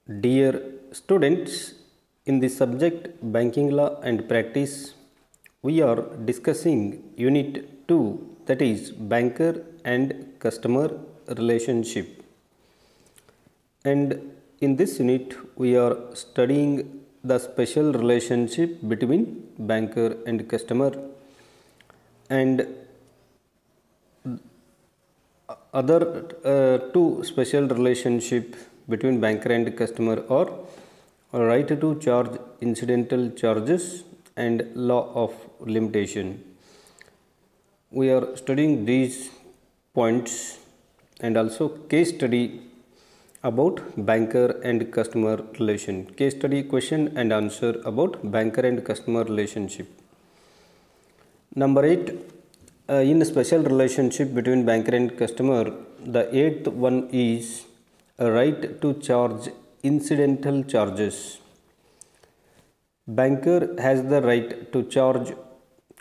Dear students, in the subject Banking Law and Practice, we are discussing Unit 2, that is Banker and Customer Relationship. And in this unit, we are studying the special relationship between banker and customer, and other two special relationship between banker and customer are right to charge incidental charges and law of limitation. We are studying these points and also case study about banker and customer relation. Case study question and answer about banker and customer relationship. Number 8. In a special relationship between banker and customer, the 8th one is a right to charge incidental charges. Banker has the right to charge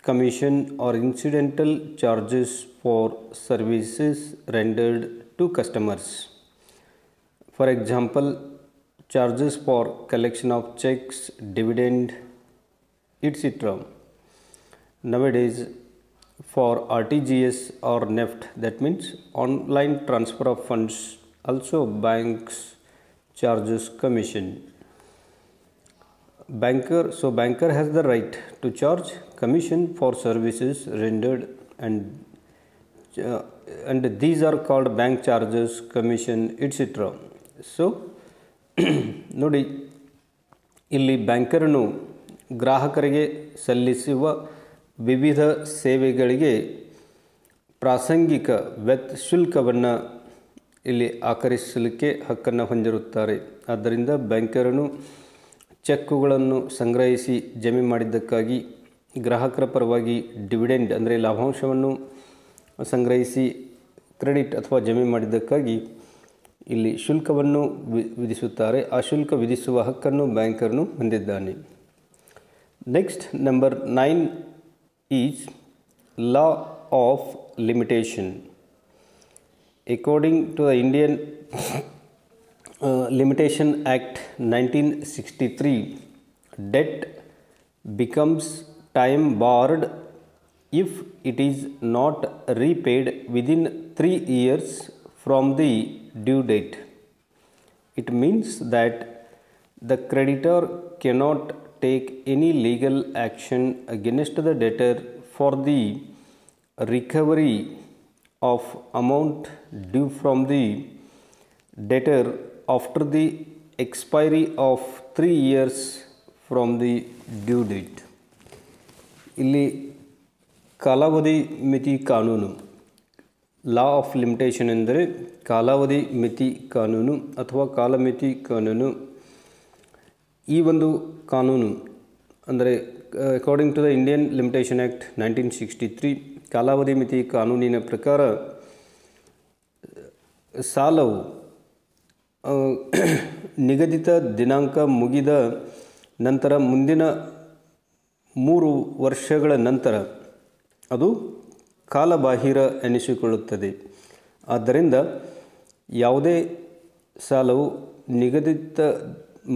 commission or incidental charges for services rendered to customers. For example, charges for collection of checks, dividend, etc. Nowadays, for RTGS or NEFT, that means online transfer of funds, also banks charges commission. Banker has the right to charge commission for services rendered, and these are called bank charges, commission, etc. So ನೋಡಿ, ಇಲ್ಲಿ ಬ್ಯಾಂಕರನು ಗ್ರಾಹಕರಿಗೆ ಸಲ್ಲಿಸುವ ವಿವಿಧ ಸೇವೆಗಳಿಗೆ ಪ್ರಾಸಂಗಿಕ ಶುಲ್ಕವನ್ನು ಇಲ್ಲಿ ಆಕರಿಸಲಿಕ್ಕೆ ಹಕ್ಕನ್ನು ಹೊಂದಿರುತ್ತಾರೆ. ಆದ್ದರಿಂದ ಬ್ಯಾಂಕರನು ಚೆಕ್ಕುಗಳನ್ನು ಸಂಗ್ರಹಿಸಿ ಜಮೆ ಮಾಡಿದ್ದಕ್ಕಾಗಿ ಗ್ರಾಹಕರ ಪರವಾಗಿ ಡಿವಿಡೆಂಡ್ ಅಂದರೆ ಲಾಭಾಂಶವನ್ನು ಸಂಗ್ರಹಿಸಿ ಕ್ರೆಡಿಟ್ ಅಥವಾ ಜಮೆ ಮಾಡಿದ್ದಕ್ಕಾಗಿ ಇಲ್ಲಿ ಶುಲ್ಕವನ್ನು ವಿಧಿಸುತ್ತಾರೆ. ಆ ಶುಲ್ಕ ವಿಧಿಸುವ ಹಕ್ಕನ್ನು ಬ್ಯಾಂಕರನು ಹೊಂದಿದ್ದಾನೆ. Next number 9 is law of limitation. According to the Indian Limitation Act 1963, debt becomes time barred if it is not repaid within 3 years from the due date. It means that the creditor cannot take any legal action against the debtor for the recovery of amount due from the debtor after the expiry of 3 years from the due date. ಇಲ್ಲಿ ಕಾಲಾವಧಿ ಮಿತಿ ಕಾನೂನು, law of limitation ಎಂದರೆ ಕಾಲಾವಧಿ ಮಿತಿ ಕಾನೂನು ಅಥವಾ ಕಾಲಮಿತಿ ಕಾನೂನು. ಈ ಒಂದು ಕಾನೂನು ಅಂದರೆ according to the Indian limitation act 1963 ಕಾಲಾವಧಿ ಮಿತಿ ಕಾನೂನಿನ ಪ್ರಕಾರ ಸಾಲವು ನಿಗದಿತ ದಿನಾಂಕ ಮುಗಿದ ನಂತರ ಮುಂದಿನ 3 ವರ್ಷಗಳ ನಂತರ ಅದು ಕಾಲಬಾಹಿರ ಎನಿಸಿಕೊಳ್ಳುತ್ತದೆ. ಆದ್ದರಿಂದ ಯಾವುದೇ ಸಾಲವು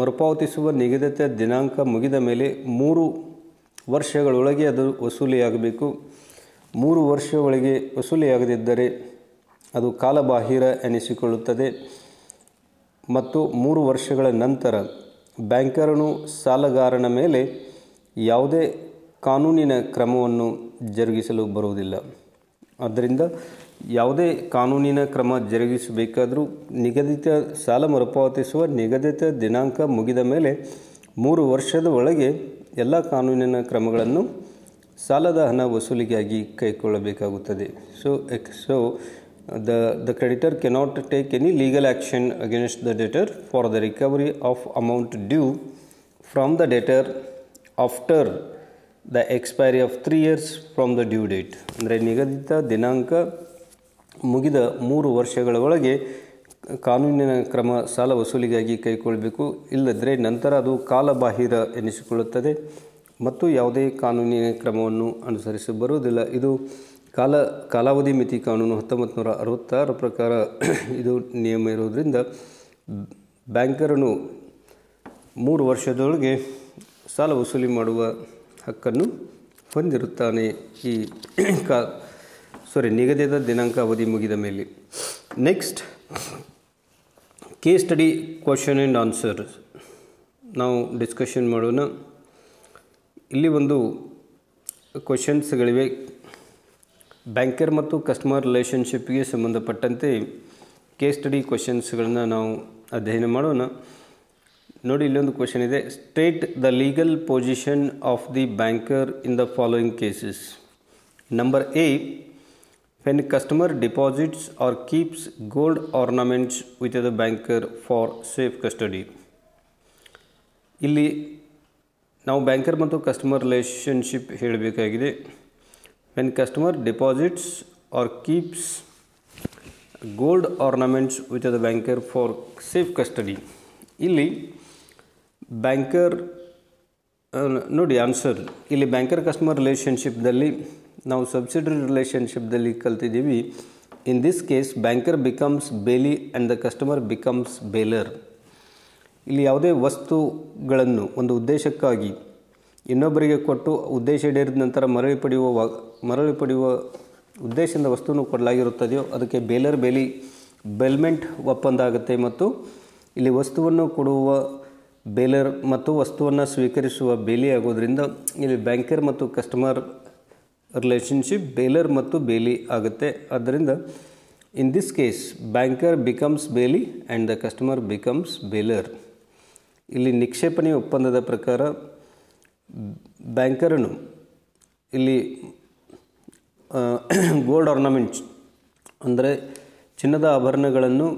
ಮರುಪಾವತಿಸುವ ನಿಗದಿತ ದಿನಾಂಕ ಮುಗಿದ ಮೇಲೆ 3 ವರ್ಷಗಳೊಳಗೆ ಅದು ವಸೂಲಿಯಾಗಬೇಕು. 3 ವರ್ಷ ಒಳಗೆ ವಸೂಲಿಯಾಗದಿದ್ದರೆ ಅದು ಕಾಲಬಾಹಿರ ಎನಿಸಿಕೊಳ್ಳುತ್ತದೆ. ಮತ್ತು 3 ವರ್ಷಗಳ ನಂತರ ಬ್ಯಾಂಕರನು ಸಾಲಗಾರನ ಮೇಲೆ ಯಾವುದೇ ಕಾನೂನಿನ ಕ್ರಮವನ್ನು ಜರುಗಿಸಲು ಬರುವುದಿಲ್ಲ. ಆದ್ದರಿಂದ ಯಾವುದೇ ಕಾನೂನಿನ ಕ್ರಮ ಜರುಗಿಸಬೇಕಾದರೂ ನಿಗದಿತ ಸಾಲ ಮರುಪಾವತಿಸುವ ನಿಗದಿತ ದಿನಾಂಕ ಮುಗಿದ ಮೇಲೆ 3 ವರ್ಷದ ಒಳಗೆ ಎಲ್ಲ ಕಾನೂನಿನ ಕ್ರಮಗಳನ್ನು ಸಾಲದ ಹಣ ವಸೂಲಿಗಾಗಿ ಕೈಗೊಳ್ಳಬೇಕಾಗುತ್ತದೆ. So the creditor cannot take any legal action against the debtor for the recovery of amount due from the debtor after the expiry of 3 years from the due date. ಅಂದರೆ ನಿಗದಿತ ದಿನಾಂಕ ಮುಗಿದ 3 ವರ್ಷಗಳ ಒಳಗೆ ಕಾನೂನಿನ ಕ್ರಮ ಸಾಲ ವಸೂಲಿಗಾಗಿ ಕೈಗೊಳ್ಳಬೇಕು. ಇಲ್ಲದ್ರೆ ನಂತರ ಅದು ಕಾಲಬಾಹಿರ ಎನಿಸಿಕೊಳ್ಳುತ್ತದೆ ಮತ್ತು ಯಾವುದೇ ಕಾನೂನಿನ ಕ್ರಮವನ್ನು ಅನುಸರಿಸಿ ಬರುವುದಿಲ್ಲ. ಇದು ಕಾಲಾವಧಿ ಮಿತಿ ಕಾನೂನು 1966 ಪ್ರಕಾರ ಇದು ನಿಯಮ ಇರುವುದರಿಂದ ಬ್ಯಾಂಕರನು 3 ವರ್ಷದೊಳಗೆ ಸಾಲ ವಸೂಲಿ ಮಾಡುವ ಹಕ್ಕನ್ನು ಹೊಂದಿರುತ್ತಾನೆ ಈ ನಿಗದಿತ ದಿನಾಂಕ ಅವಧಿ ಮುಗಿದ ಮೇಲೆ. Next case study question and answer ನಾವು ಡಿಸ್ಕಷನ್ ಮಾಡೋಣ. ಇಲ್ಲಿ ಒಂದು ಕ್ವಶನ್ಸ್ಗಳಿವೆ. ಬ್ಯಾಂಕರ್ ಮತ್ತು ಕಸ್ಟಮರ್ ರಿಲೇಷನ್ಶಿಪ್ಗೆ ಸಂಬಂಧಪಟ್ಟಂತೆ ಕೇಸ್ ಸ್ಟಡಿ ಕ್ವಶನ್ಸ್ಗಳನ್ನ ನಾವು ಅಧ್ಯಯನ ಮಾಡೋಣ. ನೋಡಿ, ಇಲ್ಲೊಂದು ಕ್ವಶನ್ ಇದೆ. State the legal position of the banker in the following cases. Number A, when customer deposits or keeps gold ornaments with the banker for safe custody. ಇಲ್ಲಿ ನಾವು ಬ್ಯಾಂಕರ್ ಮತ್ತು ಕಸ್ಟಮರ್ ರಿಲೇಷನ್ಶಿಪ್ ಹೇಳಬೇಕಾಗಿದೆ. when customer deposits or keeps gold ornaments with the banker for safe custody. ಇಲ್ಲಿ banker ನೋಡಿ answer. ಇಲ್ಲಿ banker customer ರಿಲೇಷನ್ಶಿಪ್ದಲ್ಲಿ ನಾವು subsidiary ರಿಲೇಷನ್ಶಿಪ್ದಲ್ಲಿ ಕಲ್ತಿದ್ದೀವಿ. In this case banker becomes bailee and the customer becomes bailor. ಇಲ್ಲಿ ಯಾವುದೇ ವಸ್ತುಗಳನ್ನು ಒಂದು ಉದ್ದೇಶಕ್ಕಾಗಿ ಇನ್ನೊಬ್ಬರಿಗೆ ಕೊಟ್ಟು ಉದ್ದೇಶ ಈಡೇರಿದ ನಂತರ ಮರಳಿ ಪಡೆಯುವ ಉದ್ದೇಶದಿಂದ ವಸ್ತುವನ್ನು ಕೊಡಲಾಗಿರುತ್ತದೆಯೋ ಅದಕ್ಕೆ ಬೇಲರ್ ಬೇಲಿ ಬೆಲ್ಮೆಂಟ್ ಒಪ್ಪಂದ ಆಗುತ್ತೆ. ಮತ್ತು ಇಲ್ಲಿ ವಸ್ತುವನ್ನು ಕೊಡುವ ಬೇಲರ್ ಮತ್ತು ವಸ್ತುವನ್ನು ಸ್ವೀಕರಿಸುವ ಬೇಲಿ ಆಗೋದ್ರಿಂದ ಇಲ್ಲಿ ಬ್ಯಾಂಕರ್ ಮತ್ತು ಕಸ್ಟಮರ್ ರಿಲೇಷನ್ಶಿಪ್ ಬೇಲರ್ ಮತ್ತು ಬೇಲಿ ಆಗುತ್ತೆ. ಆದ್ದರಿಂದ in this case banker becomes bailee and the customer becomes bailor. ಇಲ್ಲಿ ನಿಕ್ಷೇಪಣೆ ಒಪ್ಪಂದದ ಪ್ರಕಾರ ಬ್ಯಾಂಕರನು ಇಲ್ಲಿ ಗೋಲ್ಡ್ ಆರ್ನಮೆಂಟ್ಸ್ ಅಂದರೆ ಚಿನ್ನದ ಆಭರಣಗಳನ್ನು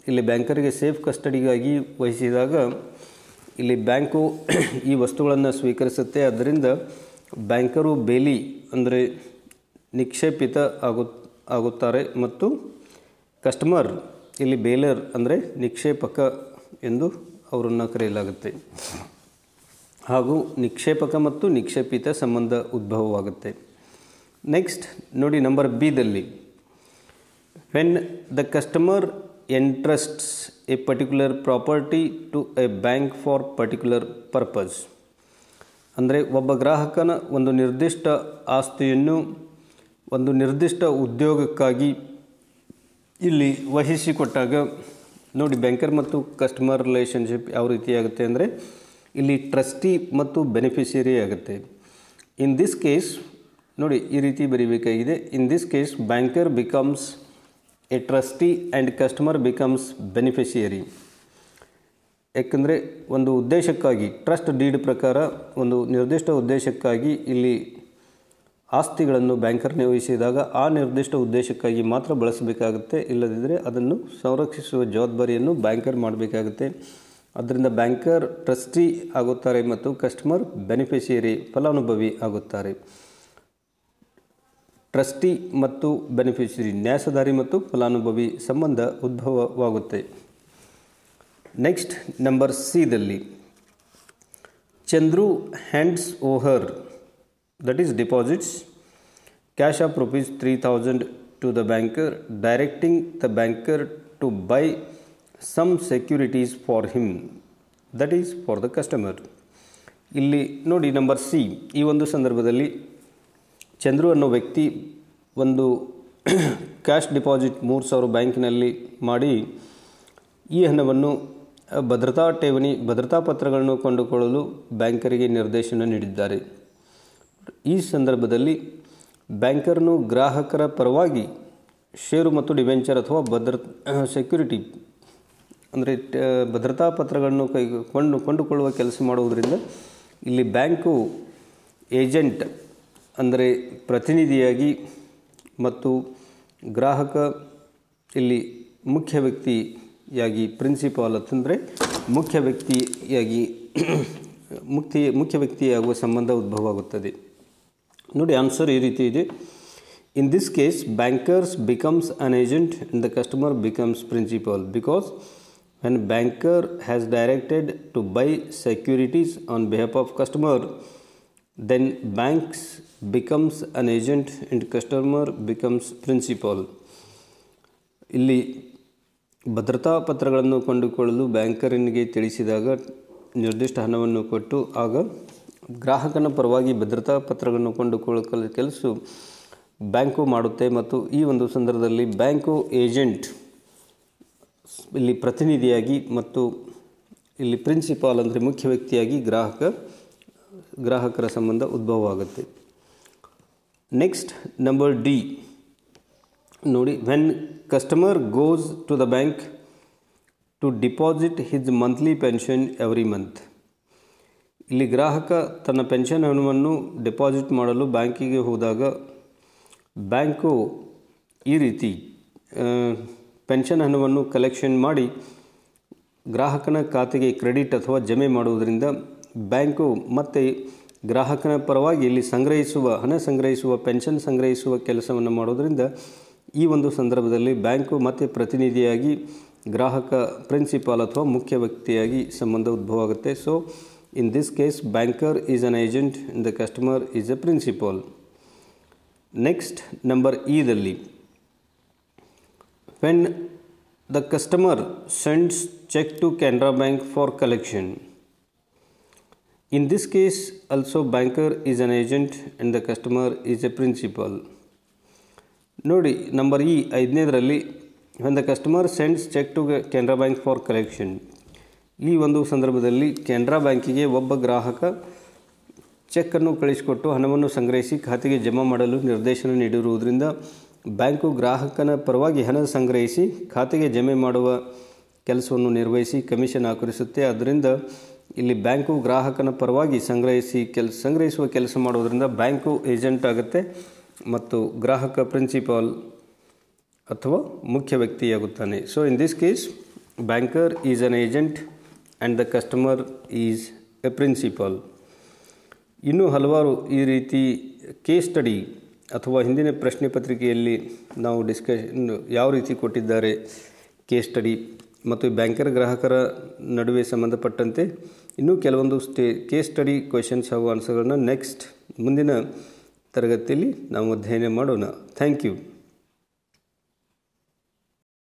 ಇಲ್ಲಿ ಬ್ಯಾಂಕರಿಗೆ ಸೇಫ್ ಕಸ್ಟಡಿಗಾಗಿ ವಹಿಸಿದಾಗ ಇಲ್ಲಿ ಬ್ಯಾಂಕು ಈ ವಸ್ತುಗಳನ್ನು ಸ್ವೀಕರಿಸುತ್ತೆ. ಆದ್ದರಿಂದ ಬ್ಯಾಂಕರು ಬೇಲಿ ಅಂದರೆ ನಿಕ್ಷೇಪಿತ ಆಗುತ್ತಾರೆ ಮತ್ತು ಕಸ್ಟಮರ್ ಇಲ್ಲಿ ಬೇಲರ್ ಅಂದರೆ ನಿಕ್ಷೇಪಕ ಎಂದು ಅವರನ್ನು ಕರೆಯಲಾಗುತ್ತೆ. ಹಾಗೂ ನಿಕ್ಷೇಪಕ ಮತ್ತು ನಿಕ್ಷೇಪಿತ ಸಂಬಂಧ ಉದ್ಭವವಾಗುತ್ತೆ. ನೆಕ್ಸ್ಟ್ ನೋಡಿ, ನಂಬರ್ ಬಿದಲ್ಲಿ when the customer entrusts a particular property to a bank for particular purpose. ಅಂದರೆ ಒಬ್ಬ ಗ್ರಾಹಕನ ಒಂದು ನಿರ್ದಿಷ್ಟ ಆಸ್ತಿಯನ್ನು ಒಂದು ನಿರ್ದಿಷ್ಟ ಉದ್ಯೋಗಕ್ಕಾಗಿ ಇಲ್ಲಿ ವಹಿಸಿಕೊಟ್ಟಾಗ ನೋಡಿ, ಬ್ಯಾಂಕರ್ ಮತ್ತು ಕಸ್ಟಮರ್ ರಿಲೇಷನ್ಶಿಪ್ ಯಾವ ರೀತಿಯಾಗುತ್ತೆ ಅಂದರೆ ಇಲ್ಲಿ ಟ್ರಸ್ಟಿ ಮತ್ತು ಬೆನಿಫಿಷಿಯರಿ ಆಗುತ್ತೆ. ಇನ್ ದಿಸ್ ಕೇಸ್ ನೋಡಿ ಈ ರೀತಿ ಬರೀಬೇಕಾಗಿದೆ. In this case banker becomes a trustee and customer becomes beneficiary. ಯಾಕಂದರೆ ಒಂದು ಉದ್ದೇಶಕ್ಕಾಗಿ ಟ್ರಸ್ಟ್ ಡೀಡ್ ಪ್ರಕಾರ ಒಂದು ನಿರ್ದಿಷ್ಟ ಉದ್ದೇಶಕ್ಕಾಗಿ ಇಲ್ಲಿ ಆಸ್ತಿಗಳನ್ನು ಬ್ಯಾಂಕರ್ನೇ ವಹಿಸಿದಾಗ ಆ ನಿರ್ದಿಷ್ಟ ಉದ್ದೇಶಕ್ಕಾಗಿ ಮಾತ್ರ ಬಳಸಬೇಕಾಗುತ್ತೆ. ಇಲ್ಲದಿದ್ದರೆ ಅದನ್ನು ಸಂರಕ್ಷಿಸುವ ಜವಾಬ್ದಾರಿಯನ್ನು ಬ್ಯಾಂಕರ್ ಮಾಡಬೇಕಾಗುತ್ತೆ. ಅದರಿಂದ ಬ್ಯಾಂಕರ್ ಟ್ರಸ್ಟಿ ಆಗುತ್ತಾರೆ ಮತ್ತು ಕಸ್ಟಮರ್ ಬೆನಿಫಿಷಿಯರಿ ಫಲಾನುಭವಿ ಆಗುತ್ತಾರೆ. ಟ್ರಸ್ಟಿ ಮತ್ತು ಬೆನಿಫಿಷಿಯರಿ ನ್ಯಾಸದಾರಿ ಮತ್ತು ಫಲಾನುಭವಿ ಸಂಬಂಧ ಉದ್ಭವವಾಗುತ್ತೆ. ನೆಕ್ಸ್ಟ್ ನಂಬರ್ ಸಿದಲ್ಲಿ Chandru hands over that is deposits cash of ₹3,000 to the banker directing the banker to buy some securities for him that is for the customer. ಇಲ್ಲಿ ನೋಡಿ ನಂಬರ್ ಸಿ. ಈ ಒಂದು ಸಂದರ್ಭದಲ್ಲಿ ಚಂದ್ರು ಅನ್ನೋ ವ್ಯಕ್ತಿ ಒಂದು ಕ್ಯಾಶ್ ಡಿಪಾಸಿಟ್ 3,000 ಬ್ಯಾಂಕಿನಲ್ಲಿ ಮಾಡಿ ಈ ಹಣವನ್ನು ಭದ್ರತಾ ಪತ್ರಗಳನ್ನು ಕೊಂಡುಕೊಳ್ಳಲು ಬ್ಯಾಂಕರಿಗೆ ನಿರ್ದೇಶನ ನೀಡಿದ್ದಾರೆ. ಈ ಸಂದರ್ಭದಲ್ಲಿ ಬ್ಯಾಂಕರ್ನು ಗ್ರಾಹಕರ ಪರವಾಗಿ ಷೇರು ಮತ್ತು ಡಿಬೆಂಚರ್ ಅಥವಾ ಸೆಕ್ಯೂರಿಟಿ ಅಂದರೆ ಭದ್ರತಾ ಪತ್ರಗಳನ್ನು ಕೊಂಡುಕೊಳ್ಳುವ ಕೆಲಸ ಮಾಡುವುದರಿಂದ ಇಲ್ಲಿ ಬ್ಯಾಂಕು ಏಜೆಂಟ್ ಅಂದರೆ ಪ್ರತಿನಿಧಿಯಾಗಿ ಮತ್ತು ಗ್ರಾಹಕ ಇಲ್ಲಿ ಮುಖ್ಯ ವ್ಯಕ್ತಿಯಾಗಿ ಪ್ರಿನ್ಸಿಪಾಲ್ ಅಂತಂದರೆ ಮುಖ್ಯ ವ್ಯಕ್ತಿಯಾಗುವ ಸಂಬಂಧ ಉದ್ಭವವಾಗುತ್ತದೆ. ನೋಡಿ ಆನ್ಸರ್ ಈ ರೀತಿ ಇದೆ. ಇನ್ this case bankers becomes an agent and the customer becomes principal because when banker has directed to buy securities on behalf of customer, then banks becomes an agent and customer becomes principal. ಇಲ್ಲಿ ಭದ್ರತಾ ಪತ್ರಗಳನ್ನು ಕೊಂಡುಕೊಳ್ಳಲು ಬ್ಯಾಂಕರನಿಗೆ ತಿಳಿಸಿದಾಗ ನಿರ್ದಿಷ್ಟ ಹಣವನ್ನು ಕೊಟ್ಟು ಆಗ ಗ್ರಾಹಕನ ಪರವಾಗಿ ಭದ್ರತಾ ಪತ್ರಗಳನ್ನು ಕೊಂಡುಕೊಳ್ಳುವ ಕೆಲಸ ಬ್ಯಾಂಕು ಮಾಡುತ್ತೆ. ಮತ್ತು ಈ ಒಂದು ಸಂದರ್ಭದಲ್ಲಿ ಬ್ಯಾಂಕು ಏಜೆಂಟ್ ಇಲ್ಲಿ ಪ್ರತಿನಿಧಿಯಾಗಿ ಮತ್ತು ಇಲ್ಲಿ ಪ್ರಿನ್ಸಿಪಾಲ್ ಅಂದರೆ ಮುಖ್ಯ ವ್ಯಕ್ತಿಯಾಗಿ ಗ್ರಾಹಕರ ಸಂಬಂಧ ಉದ್ಭವ ಆಗುತ್ತೆ. ನೆಕ್ಸ್ಟ್ ನಂಬರ್ ಡಿ ನೋಡಿ, when customer goes to the bank to deposit his monthly pension every month. ಇಲ್ಲಿ ಗ್ರಾಹಕ ತನ್ನ ಪೆನ್ಷನ್ ಹಣವನ್ನು ಡೆಪಾಸಿಟ್ ಮಾಡಲು ಬ್ಯಾಂಕಿಗೆ ಹೋದಾಗ ಬ್ಯಾಂಕು ಈ ರೀತಿ ಪೆನ್ಷನ್ ಹಣವನ್ನು ಕಲೆಕ್ಷನ್ ಮಾಡಿ ಗ್ರಾಹಕನ ಖಾತೆಗೆ ಕ್ರೆಡಿಟ್ ಅಥವಾ ಜಮೆ ಮಾಡುವುದರಿಂದ ಬ್ಯಾಂಕು ಮತ್ತೆ ಗ್ರಾಹಕನ ಪರವಾಗಿ ಇಲ್ಲಿ ಹಣ ಸಂಗ್ರಹಿಸುವ ಪೆನ್ಷನ್ ಸಂಗ್ರಹಿಸುವ ಕೆಲಸವನ್ನು ಮಾಡೋದರಿಂದ ಈ ಒಂದು ಸಂದರ್ಭದಲ್ಲಿ ಬ್ಯಾಂಕು ಮತ್ತೆ ಪ್ರತಿನಿಧಿಯಾಗಿ ಗ್ರಾಹಕ ಪ್ರಿನ್ಸಿಪಾಲ್ ಅಥವಾ ಮುಖ್ಯ ವ್ಯಕ್ತಿಯಾಗಿ ಸಂಬಂಧ ಉದ್ಭವ ಆಗುತ್ತೆ. So in this case banker is an agent and the customer is a principal. Next number ಇದಲ್ಲಿ when the customer sends check to Canara Bank for collection. In this case also banker is an agent and the customer is a principal. ನೋಡಿ number E 5ನೇದರಲ್ಲಿ when the customer sends check to Canara Bank for collection. ಈ ಒಂದು ಸಂದರ್ಭದಲ್ಲಿ ಕೆನರಾ ಬ್ಯಾಂಕಿಗೆ ಒಬ್ಬ ಗ್ರಾಹಕ ಚೆಕ್ಕನ್ನು ಕಳಿಸಿಕೊಟ್ಟು ಹಣವನ್ನು ಸಂಗ್ರಹಿಸಿ ಖಾತೆಗೆ ಜಮಾ ಮಾಡಲು ನಿರ್ದೇಶನ ನೀಡಿರುವುದರಿಂದ ಬ್ಯಾಂಕು ಗ್ರಾಹಕನ ಪರವಾಗಿ ಹಣ ಸಂಗ್ರಹಿಸಿ ಖಾತೆಗೆ ಜಮೆ ಮಾಡುವ ಕೆಲಸವನ್ನು ನಿರ್ವಹಿಸಿ ಕಮಿಷನ್ ಹಾಕರಿಸುತ್ತೆ. ಆದ್ದರಿಂದ ಇಲ್ಲಿ ಬ್ಯಾಂಕು ಗ್ರಾಹಕನ ಪರವಾಗಿ ಸಂಗ್ರಹಿಸುವ ಕೆಲಸ ಮಾಡೋದರಿಂದ ಬ್ಯಾಂಕು ಏಜೆಂಟ್ ಆಗುತ್ತೆ ಮತ್ತು ಗ್ರಾಹಕ ಪ್ರಿನ್ಸಿಪಾಲ್ ಅಥವಾ ಮುಖ್ಯ ವ್ಯಕ್ತಿಯಾಗುತ್ತಾನೆ. So in this case banker is an agent and the customer is a principal. ಇನ್ನೂ ಹಲವಾರು ಈ ರೀತಿ ಕೇಸ್ ಸ್ಟಡಿ ಅಥವಾ ಹಿಂದಿನ ಪ್ರಶ್ನೆ ಪತ್ರಿಕೆಯಲ್ಲಿ ನಾವು ಯಾವ ರೀತಿ ಕೊಟ್ಟಿದ್ದಾರೆ ಕೇಸ್ ಸ್ಟಡಿ ಮತ್ತು ಬ್ಯಾಂಕರ್ ಗ್ರಾಹಕರ ನಡುವೆ ಸಂಬಂಧಪಟ್ಟಂತೆ ಇನ್ನೂ ಕೆಲವೊಂದು ಕೇಸ್ ಸ್ಟಡಿ ಕ್ವೆಶನ್ಸ್ ಹಾಗೂ ಆನ್ಸರ್ಗಳನ್ನು ನೆಕ್ಸ್ಟ್ ಮುಂದಿನ ತರಗತಿಯಲ್ಲಿ ನಾವು ಅಧ್ಯಯನ ಮಾಡೋಣ. Thank you.